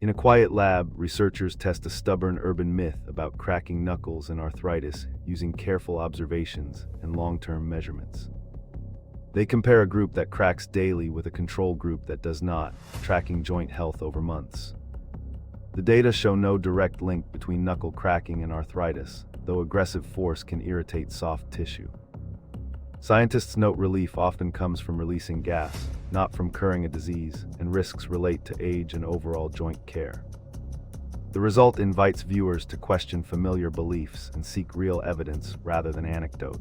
In a quiet lab, researchers test a stubborn urban myth about cracking knuckles and arthritis using careful observations and long-term measurements. They compare a group that cracks daily with a control group that does not, tracking joint health over months. The data show no direct link between knuckle cracking and arthritis, though aggressive force can irritate soft tissue. Scientists note relief often comes from releasing gas, not from curing a disease, and risks relate to age and overall joint care. The result invites viewers to question familiar beliefs and seek real evidence rather than anecdote.